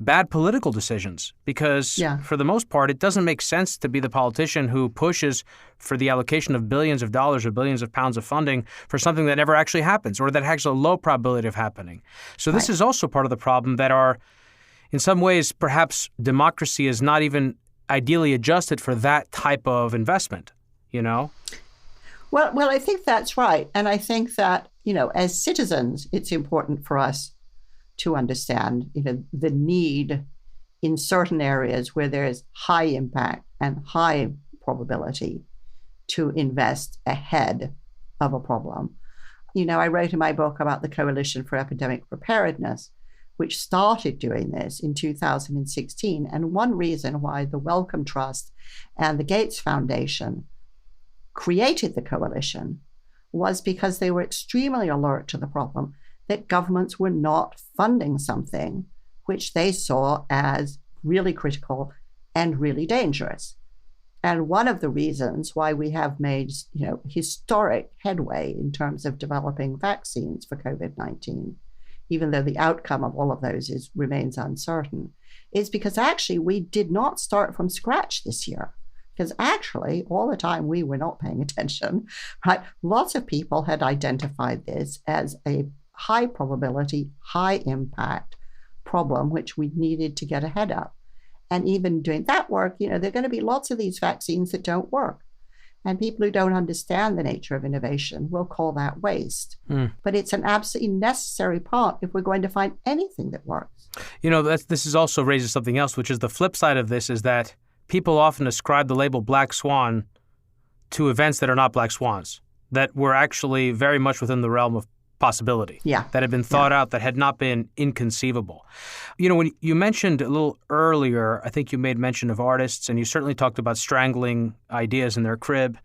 A: bad political decisions because, for the most part, it doesn't make sense to be the politician who pushes for the allocation of billions of dollars or billions of pounds of funding for something that never actually happens or that has a low probability of happening. So this is also part of the problem that in some ways, perhaps democracy is not even ideally adjusted for that type of investment, Well,
B: I think that's right. And I think that, as citizens, it's important for us to understand, the need in certain areas where there is high impact and high probability to invest ahead of a problem. I wrote in my book about the Coalition for Epidemic Preparedness, which started doing this in 2016. And one reason why the Wellcome Trust and the Gates Foundation created the coalition was because they were extremely alert to the problem that governments were not funding something which they saw as really critical and really dangerous. And one of the reasons why we have made, historic headway in terms of developing vaccines for COVID-19, even though the outcome of all of those remains uncertain, is because actually we did not start from scratch this year. Because actually, all the time we were not paying attention, right? Lots of people had identified this as a high probability, high impact problem, which we needed to get ahead of. And even doing that work, there are going to be lots of these vaccines that don't work. And people who don't understand the nature of innovation will call that waste. But it's an absolutely necessary part if we're going to find anything that works.
A: This is also raises something else, which is the flip side of this is that people often ascribe the label black swan to events that are not black swans, that were actually very much within the realm of possibility, that had been thought out, that had not been inconceivable. When you mentioned a little earlier, I think you made mention of artists, and you certainly talked about strangling ideas in their crib.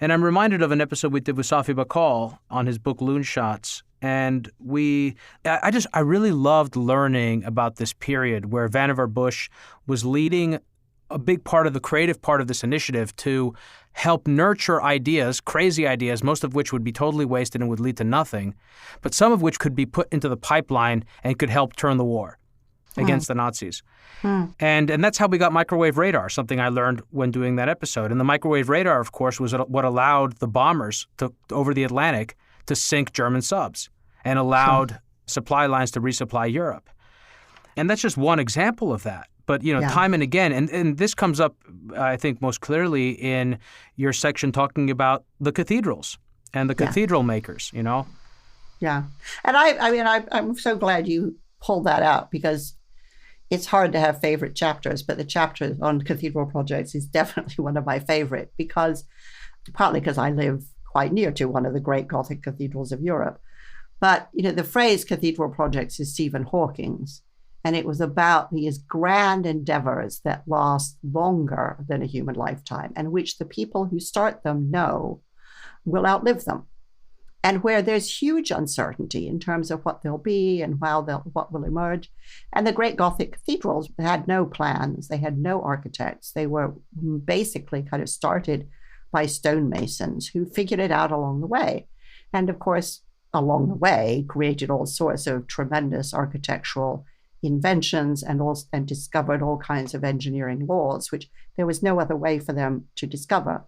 A: And I'm reminded of an episode we did with Safi Bacall on his book Loon Shots. And I really loved learning about this period where Vannevar Bush was leading a big part of the creative part of this initiative to help nurture ideas, crazy ideas, most of which would be totally wasted and would lead to nothing, but some of which could be put into the pipeline and could help turn the war against the Nazis. And that's how we got microwave radar, something I learned when doing that episode. And the microwave radar, of course, was what allowed the bombers over the Atlantic to sink German subs and allowed supply lines to resupply Europe. And that's just one example of that. But, time and again, and this comes up, I think, most clearly in your section talking about the cathedrals and the cathedral makers,
B: Yeah. And I'm so glad you pulled that out, because it's hard to have favorite chapters, but the chapter on Cathedral Projects is definitely one of my favorite, partly because I live quite near to one of the great Gothic cathedrals of Europe. But, the phrase Cathedral Projects is Stephen Hawking's. And it was about these grand endeavors that last longer than a human lifetime, and which the people who start them know will outlive them. And where there's huge uncertainty in terms of what they'll be and what will emerge. And the great Gothic cathedrals had no plans. They had no architects. They were basically kind of started by stonemasons who figured it out along the way. And of course, along the way, created all sorts of tremendous architectural inventions and discovered all kinds of engineering laws, which there was no other way for them to discover.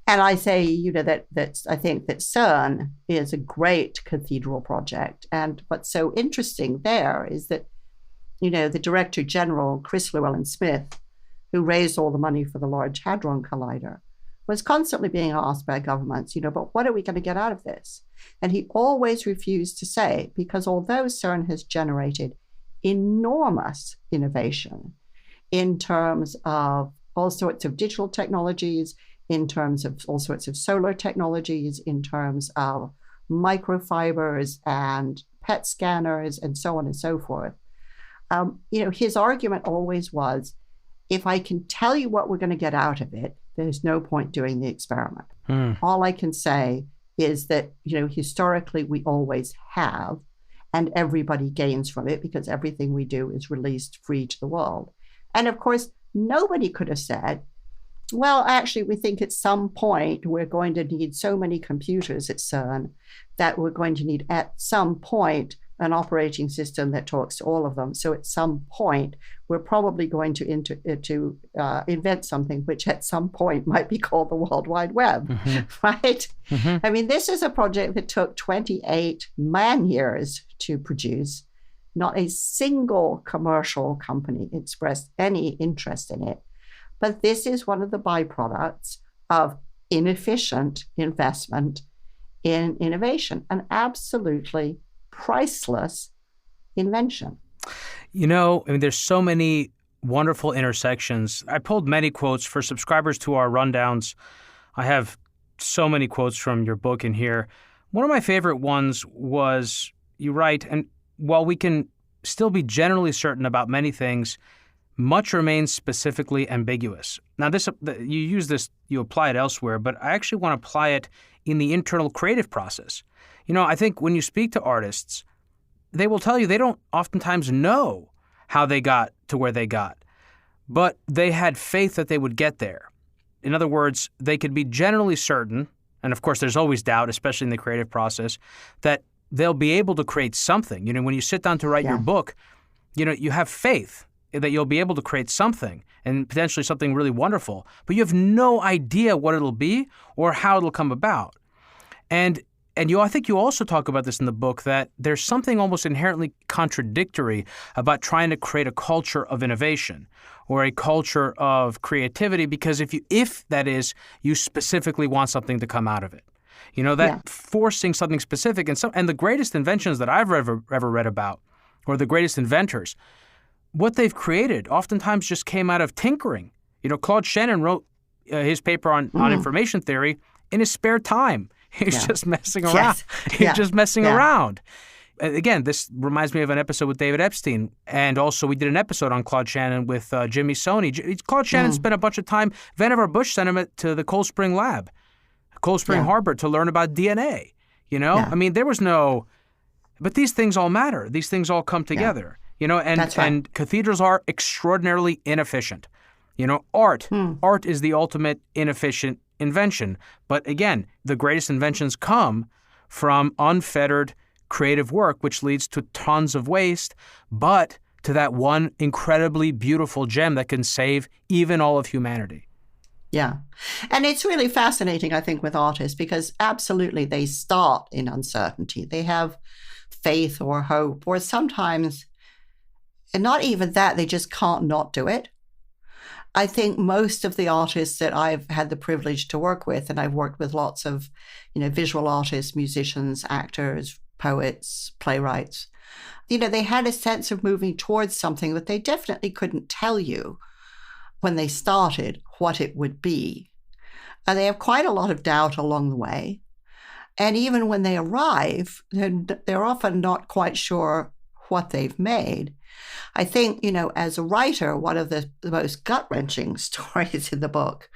B: And I say, that I think that CERN is a great cathedral project. And what's so interesting there is that, the Director General, Chris Llewellyn-Smith, who raised all the money for the Large Hadron Collider, was constantly being asked by governments, but what are we going to get out of this? And he always refused to say, because although CERN has generated enormous innovation in terms of all sorts of digital technologies, in terms of all sorts of solar technologies, in terms of microfibers and PET scanners and so on and so forth. His argument always was, if I can tell you what we're going to get out of it, there's no point doing the experiment. All I can say is that, historically we always have, and everybody gains from it because everything we do is released free to the world. And of course, nobody could have said, well, actually, we think at some point we're going to need so many computers at CERN that we're going to need at some point an operating system that talks to all of them. So at some point, we're probably going to invent something which at some point might be called the World Wide Web, right? I mean, this is a project that took 28 man-years to produce. Not a single commercial company expressed any interest in it. But this is one of the byproducts of inefficient investment in innovation, an absolutely priceless invention.
A: There's so many wonderful intersections. I pulled many quotes for subscribers to our rundowns. I have so many quotes from your book in here. One of my favorite ones was, you write, and while we can still be generally certain about many things, much remains specifically ambiguous. Now, you use this, you apply it elsewhere, but I actually want to apply it in the internal creative process. I think when you speak to artists, they will tell you they don't oftentimes know how they got to where they got, but they had faith that they would get there. In other words, they could be generally certain, and of course there's always doubt, especially in the creative process, that they'll be able to create something. When you sit down to write your book, you have faith. that you'll be able to create something and potentially something really wonderful, but you have no idea what it'll be or how it'll come about. And I think you also talk about this in the book, that there's something almost inherently contradictory about trying to create a culture of innovation or a culture of creativity, because if that is, you specifically want something to come out of it. Forcing something specific, and the greatest inventions that I've ever read about, or the greatest inventors, what they've created oftentimes just came out of tinkering. Claude Shannon wrote his paper on information theory in his spare time. He's just messing around.
B: Yes.
A: He's just messing around. Again, this reminds me of an episode with David Epstein. And also we did an episode on Claude Shannon with Jimmy Stoney. Claude Shannon spent a bunch of time. Vannevar Bush sent him to the Cold Spring Lab, Cold Spring Harbor, to learn about DNA. I mean, there was no... But these things all matter. These things all come together. And cathedrals are extraordinarily inefficient. Art is the ultimate inefficient invention. But again, the greatest inventions come from unfettered creative work, which leads to tons of waste, but to that one incredibly beautiful gem that can save even all of humanity.
B: Yeah. And it's really fascinating, I think, with artists, because absolutely they start in uncertainty. They have faith or hope, or sometimes, and not even that, they just can't not do it. I think most of the artists that I've had the privilege to work with, and I've worked with lots of, visual artists, musicians, actors, poets, playwrights, they had a sense of moving towards something that they definitely couldn't tell you when they started what it would be. And they have quite a lot of doubt along the way. And even when they arrive, they're often not quite sure what they've made. I think, as a writer, one of the most gut-wrenching stories in the book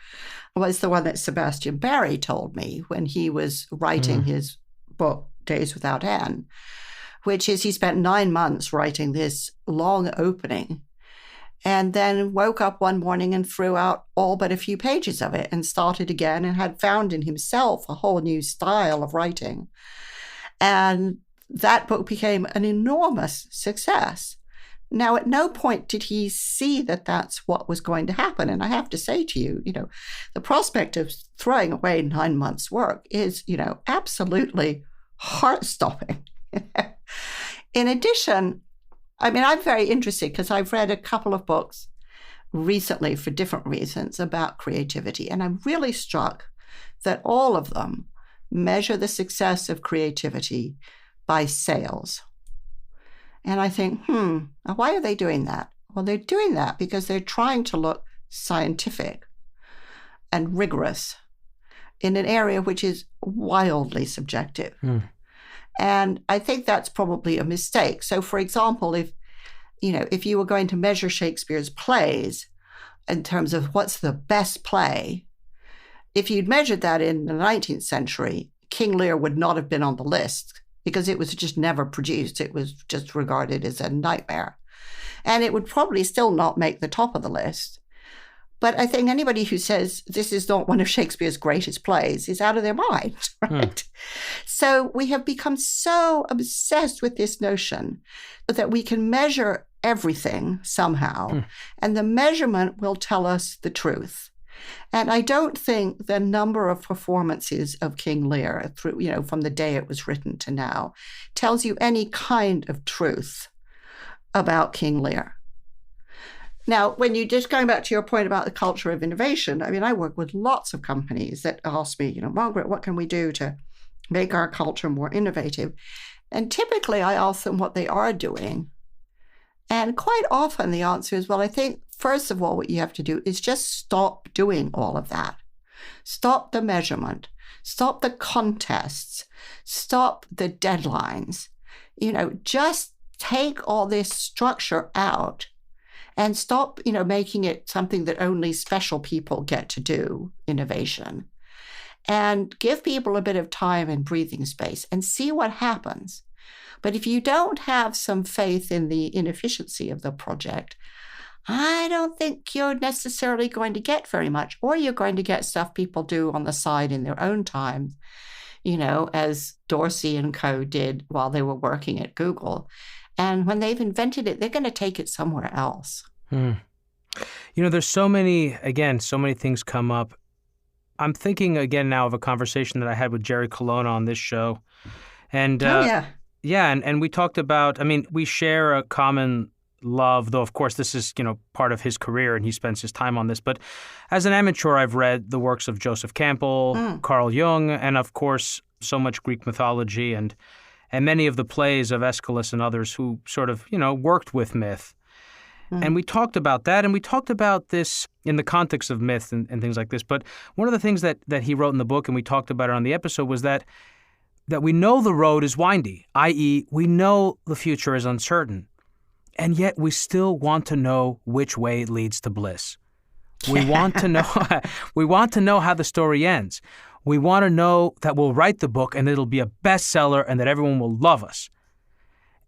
B: was the one that Sebastian Barry told me when he was writing his book, Days Without End, which is he spent 9 months writing this long opening and then woke up one morning and threw out all but a few pages of it and started again, and had found in himself a whole new style of writing. And that book became an enormous success. Now, at no point did he see that that's what was going to happen. And I have to say to you, the prospect of throwing away 9 months' work is, absolutely heart-stopping. In addition, I'm very interested because I've read a couple of books recently for different reasons about creativity. And I'm really struck that all of them measure the success of creativity by sales. And I think, why are they doing that? Well, they're doing that because they're trying to look scientific and rigorous in an area which is wildly subjective. And I think that's probably a mistake. So, for example, if you were going to measure Shakespeare's plays in terms of what's the best play, if you'd measured that in the 19th century, King Lear would not have been on the list, because it was just never produced. It was just regarded as a nightmare. And it would probably still not make the top of the list. But I think anybody who says this is not one of Shakespeare's greatest plays is out of their mind, right? So we have become so obsessed with this notion that we can measure everything somehow, and the measurement will tell us the truth. And I don't think the number of performances of King Lear through, from the day it was written to now, tells you any kind of truth about King Lear. Now, when you just going back to your point about the culture of innovation, I work with lots of companies that ask me, Margaret, what can we do to make our culture more innovative? And typically I ask them what they are doing. And quite often the answer is, well, I think, first of all, what you have to do is just stop doing all of that. Stop the measurement. Stop the contests. Stop the deadlines. Just take all this structure out and stop, making it something that only special people get to do, innovation. And give people a bit of time and breathing space and see what happens. But if you don't have some faith in the inefficiency of the project, I don't think you're necessarily going to get very much, or you're going to get stuff people do on the side in their own time, as Dorsey and co. did while they were working at Google. And when they've invented it, they're going to take it somewhere else.
A: Hmm. There's so many things come up. I'm thinking again now of a conversation that I had with Jerry Colonna on this show. And and we talked about, we share a common love, though of course this is, part of his career and he spends his time on this. But as an amateur, I've read the works of Joseph Campbell, Carl Jung, and of course so much Greek mythology and many of the plays of Aeschylus and others who sort of, worked with myth. And we talked about that, and we talked about this in the context of myth and things like this. But one of the things that he wrote in the book, and we talked about it on the episode, was that we know the road is windy, i.e., we know the future is uncertain, and yet we still want to know which way leads to bliss. We want to know how the story ends. We want to know that we'll write the book and it'll be a bestseller and that everyone will love us.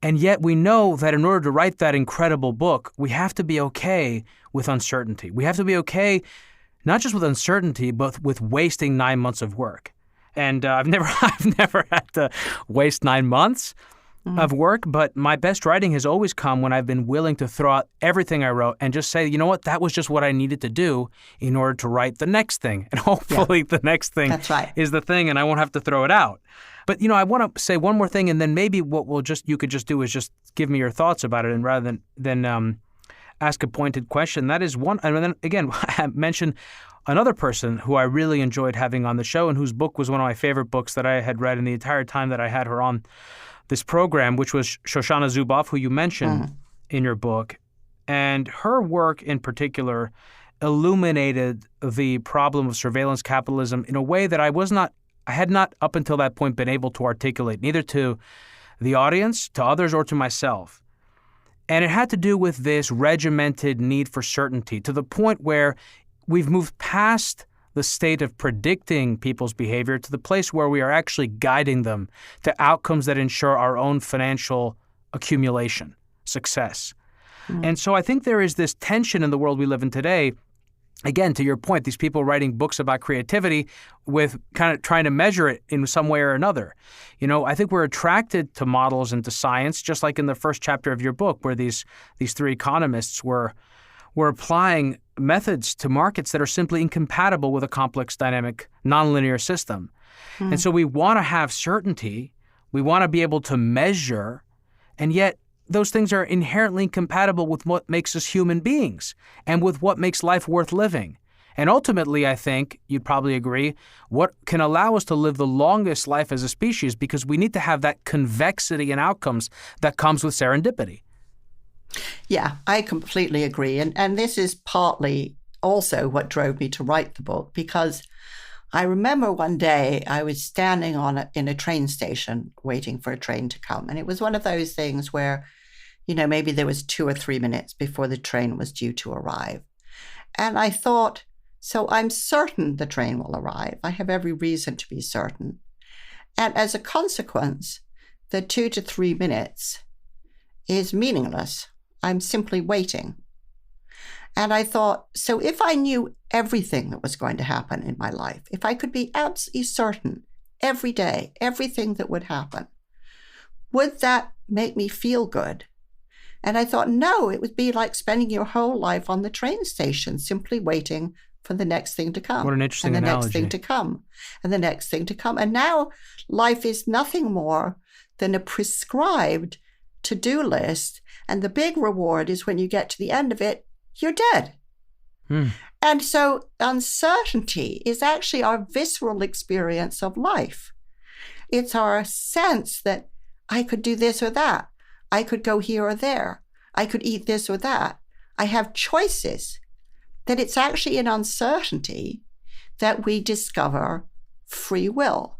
A: And yet we know that in order to write that incredible book, we have to be okay with uncertainty. We have to be okay not just with uncertainty, but with wasting 9 months of work. And I've never had to waste 9 months of work, but my best writing has always come when I've been willing to throw out everything I wrote and just say, you know what, that was just what I needed to do in order to write the next thing. And hopefully the next thing is the thing and I won't have to throw it out. But, I want to say one more thing, and then maybe what you could just do is just give me your thoughts about it, and rather than ask a pointed question. That is one. And then again, I mentioned another person who I really enjoyed having on the show, and whose book was one of my favorite books that I had read in the entire time that I had her on this program, which was Shoshana Zuboff, who you mentioned in your book. And her work in particular illuminated the problem of surveillance capitalism in a way that I had not up until that point been able to articulate, neither to the audience, to others, or to myself. And it had to do with this regimented need for certainty, to the point where we've moved past the state of predicting people's behavior to the place where we are actually guiding them to outcomes that ensure our own financial accumulation, success. And so I think there is this tension in the world we live in today. Again, to your point, these people writing books about creativity with kind of trying to measure it in some way or another. I think we're attracted to models and to science, just like in the first chapter of your book, where these three economists were applying methods to markets that are simply incompatible with a complex, dynamic, nonlinear system. And so we want to have certainty. We want to be able to measure, and yet those things are inherently incompatible with what makes us human beings and with what makes life worth living. And ultimately, I think, you'd probably agree, what can allow us to live the longest life as a species, because we need to have that convexity in outcomes that comes with serendipity.
B: Yeah, I completely agree. And this is partly also what drove me to write the book, because I remember one day I was standing in a train station waiting for a train to come. And it was one of those things where, maybe there was 2 or 3 minutes before the train was due to arrive. And I thought, so I'm certain the train will arrive. I have every reason to be certain. And as a consequence, the 2 to 3 minutes is meaningless. I'm simply waiting. And I thought, so if I knew everything that was going to happen in my life, if I could be absolutely certain every day, everything that would happen, would that make me feel good? And I thought, no, it would be like spending your whole life on the train station, simply waiting for the next thing to come.
A: What an interesting
B: analogy. And the next thing to come, and the next thing to come. And now life is nothing more than a prescribed to-do list. And the big reward is when you get to the end of it, you're dead. And so uncertainty is actually our visceral experience of life. It's our sense that I could do this or that. I could go here or there. I could eat this or that. I have choices. That it's actually in uncertainty that we discover free will.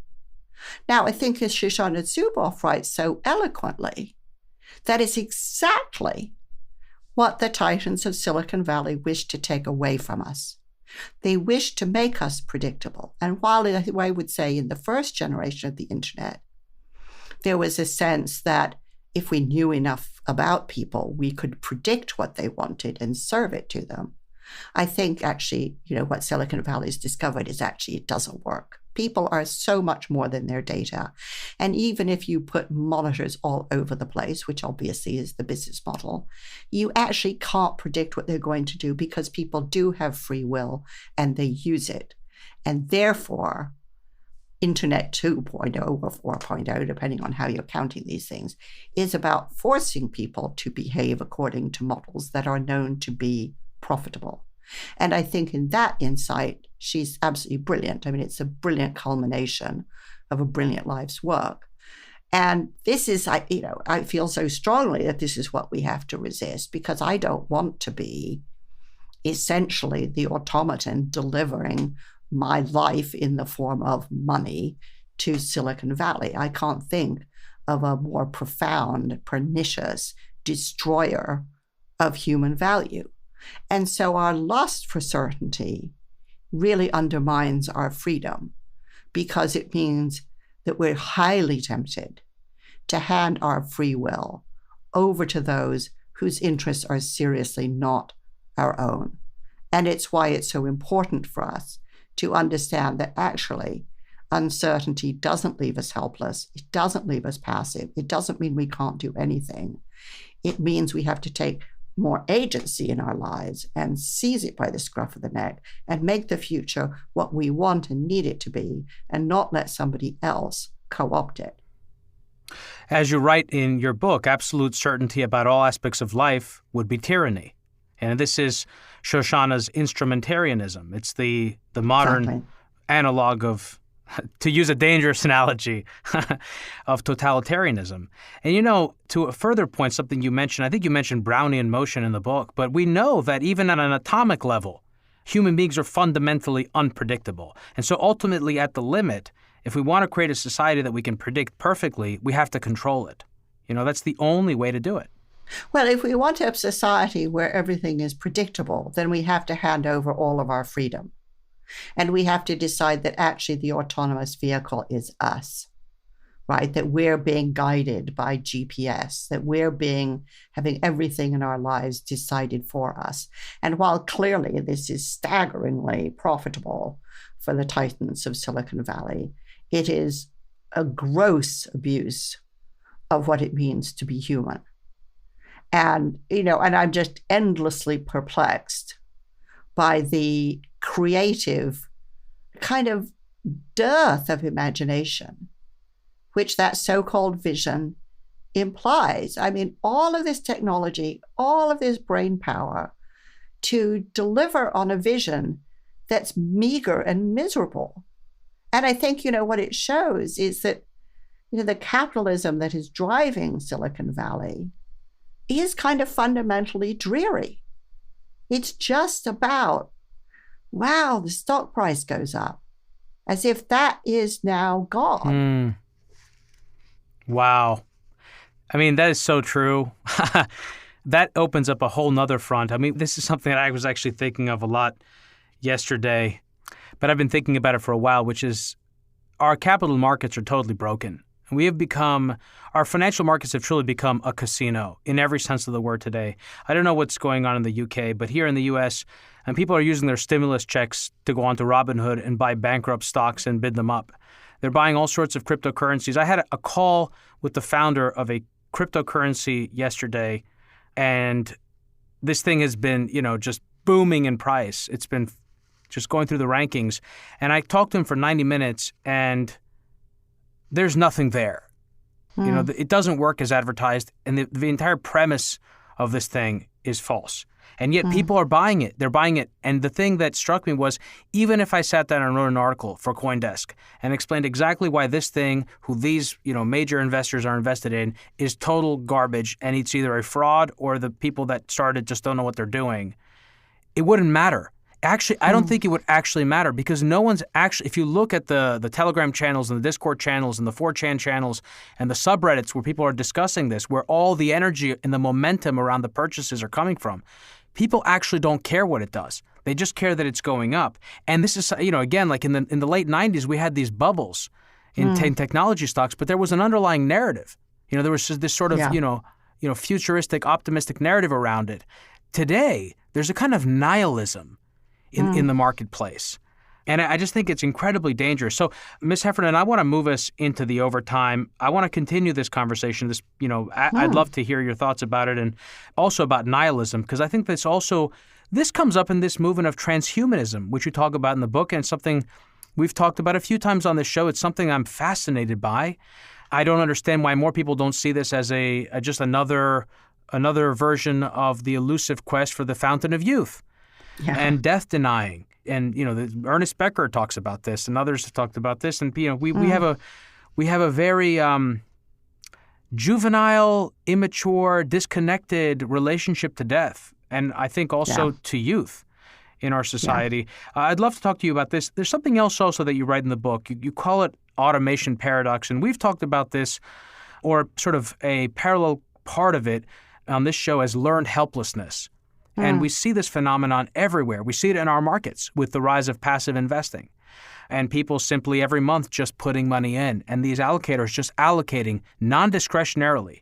B: Now, I think as Shoshana Zuboff writes so eloquently, that is exactly what the titans of Silicon Valley wish to take away from us. They wish to make us predictable. And while I would say in the first generation of the internet, there was a sense that if we knew enough about people, we could predict what they wanted and serve it to them. I think actually, what Silicon Valley has discovered is actually it doesn't work. People are so much more than their data. And even if you put monitors all over the place, which obviously is the business model, you actually can't predict what they're going to do because people do have free will and they use it. And therefore, Internet 2.0 or 4.0, depending on how you're counting these things, is about forcing people to behave according to models that are known to be profitable. And I think in that insight, she's absolutely brilliant. I mean, it's a brilliant culmination of a brilliant life's work. And this is, I feel so strongly that this is what we have to resist, because I don't want to be essentially the automaton delivering my life in the form of money to Silicon Valley. I can't think of a more profound, pernicious destroyer of human value. And so our lust for certainty really undermines our freedom, because it means that we're highly tempted to hand our free will over to those whose interests are seriously not our own. And it's why it's so important for us to understand that actually uncertainty doesn't leave us helpless. It doesn't leave us passive. It doesn't mean we can't do anything. It means we have to take more agency in our lives and seize it by the scruff of the neck and make the future what we want and need it to be, and not let somebody else co-opt it.
A: As you write in your book, absolute certainty about all aspects of life would be tyranny. And this is Shoshana's instrumentarianism. It's the modern analog of, to use a dangerous analogy, of totalitarianism. And, to a further point, something you mentioned, I think you mentioned Brownian motion in the book, but we know that even at an atomic level, human beings are fundamentally unpredictable. And so ultimately, at the limit, if we want to create a society that we can predict perfectly, we have to control it. That's the only way to do it.
B: Well, if we want a society where everything is predictable, then we have to hand over all of our freedom. And we have to decide that actually the autonomous vehicle is us, right? That we're being guided by GPS, that we're having everything in our lives decided for us. And while clearly this is staggeringly profitable for the titans of Silicon Valley, it is a gross abuse of what it means to be human. And, and I'm just endlessly perplexed by the creative kind of dearth of imagination, which that so-called vision implies. I mean, all of this technology, all of this brain power to deliver on a vision that's meager and miserable. And I think, what it shows is that, the capitalism that is driving Silicon Valley is kind of fundamentally dreary. It's just about, wow, the stock price goes up, as if that is now gone.
A: Wow. I mean, that is so true. That opens up a whole nother front. I mean, this is something that I was actually thinking of a lot yesterday, but I've been thinking about it for a while, which is our capital markets are totally broken. Our financial markets have truly become a casino in every sense of the word today. I don't know what's going on in the UK, but here in the US, and people are using their stimulus checks to go onto Robinhood and buy bankrupt stocks and bid them up. They're buying all sorts of cryptocurrencies. I had a call with the founder of a cryptocurrency yesterday, and this thing has been, just booming in price. It's been just going through the rankings. And I talked to him for 90 minutes, and there's nothing there. It doesn't work as advertised, and the entire premise of this thing is false. And yet people are buying it. They're buying it. And the thing that struck me was, even if I sat down and wrote an article for CoinDesk and explained exactly why this thing, who these major investors are invested in, is total garbage, and it's either a fraud or the people that started just don't know what they're doing, it wouldn't matter. Actually, I don't think it would actually matter, because no one's actually, if you look at the Telegram channels and the Discord channels and the 4chan channels and the subreddits where people are discussing this, where all the energy and the momentum around the purchases are coming from, people actually don't care what it does. They just care that it's going up. And this is, again, like in the late 90s, we had these bubbles in technology stocks, but there was an underlying narrative. There was just this sort of, futuristic, optimistic narrative around it. Today, there's a kind of nihilism in the marketplace. And I just think it's incredibly dangerous. So, Ms. Heffernan, I want to move us into the overtime. I want to continue this conversation. I'd love to hear your thoughts about it, and also about nihilism, because I think this comes up in this movement of transhumanism, which you talk about in the book, and something we've talked about a few times on this show. It's something I'm fascinated by. I don't understand why more people don't see this as just another version of the elusive quest for the fountain of youth and death denying. And Ernest Becker talks about this, and others have talked about this. And we have a very juvenile, immature, disconnected relationship to death, and I think also to youth in our society. I'd love to talk to you about this. There's something else also that you write in the book. You call it automation paradox, and we've talked about this, or sort of a parallel part of it on this show, as learned helplessness. And we see this phenomenon everywhere. We see it in our markets with the rise of passive investing, and people simply every month just putting money in, and these allocators just allocating non-discretionarily,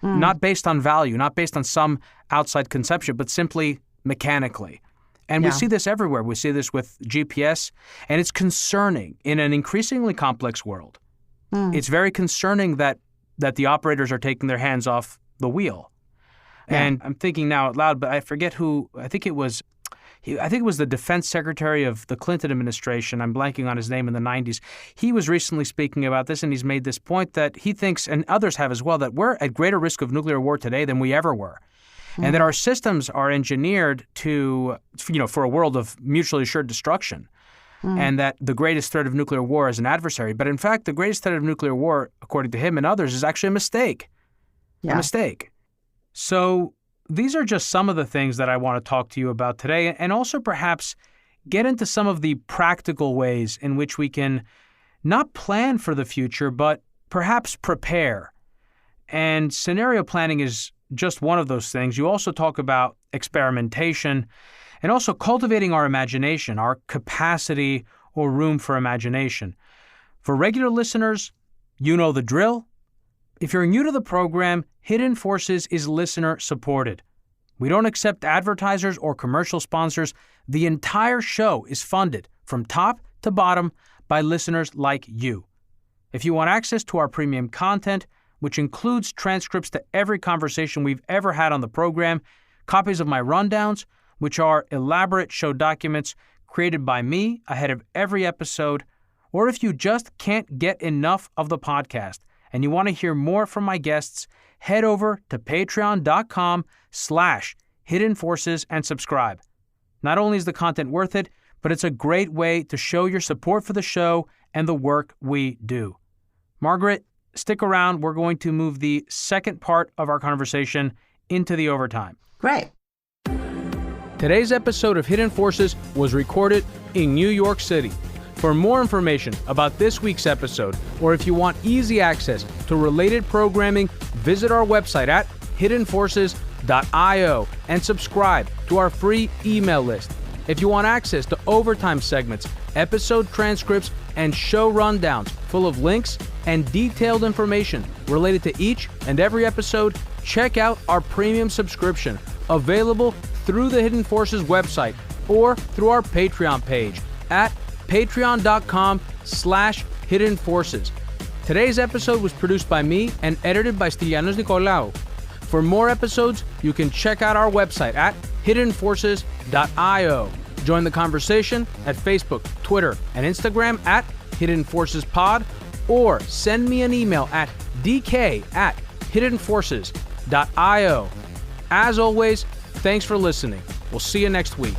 A: not based on value, not based on some outside conception, but simply mechanically. And we see this everywhere. We see this with GPS, and it's concerning in an increasingly complex world. It's very concerning that the operators are taking their hands off the wheel. And I'm thinking now out loud, but I forget who. I think it was the defense secretary of the Clinton administration. I'm blanking on his name, in the 90s. He was recently speaking about this, and he's made this point that he thinks, and others have as well, that we're at greater risk of nuclear war today than we ever were. And that our systems are engineered for a world of mutually assured destruction. And that the greatest threat of nuclear war is an adversary. But in fact, the greatest threat of nuclear war, according to him and others, is actually a mistake. A mistake. So these are just some of the things that I want to talk to you about today, and also perhaps get into some of the practical ways in which we can not plan for the future, but perhaps prepare. And scenario planning is just one of those things. You also talk about experimentation and also cultivating our imagination, our capacity or room for imagination. For regular listeners, you know the drill. If you're new to the program, Hidden Forces is listener supported. We don't accept advertisers or commercial sponsors. The entire show is funded from top to bottom by listeners like you. If you want access to our premium content, which includes transcripts to every conversation we've ever had on the program, copies of my rundowns, which are elaborate show documents created by me ahead of every episode, or if you just can't get enough of the podcast and you want to hear more from my guests, head over to patreon.com/Hidden Forces and subscribe. Not only is the content worth it, but it's a great way to show your support for the show and the work we do. Margaret, stick around. We're going to move the second part of our conversation into the overtime.
B: Great.
A: Today's episode of Hidden Forces was recorded in New York City. For more information about this week's episode, or if you want easy access to related programming, visit our website at hiddenforces.io and subscribe to our free email list. If you want access to overtime segments, episode transcripts, and show rundowns full of links and detailed information related to each and every episode, check out our premium subscription, available through the Hidden Forces website or through our Patreon page at patreon.com/Hidden Forces. Today's episode was produced by me and edited by Stylianos Nicolaou. For more episodes, you can check out our website at hiddenforces.io. Join the conversation at Facebook, Twitter, and Instagram at Hidden Forces Pod, or send me an email at dk@hiddenforces.io. As always, thanks for listening. We'll see you next week.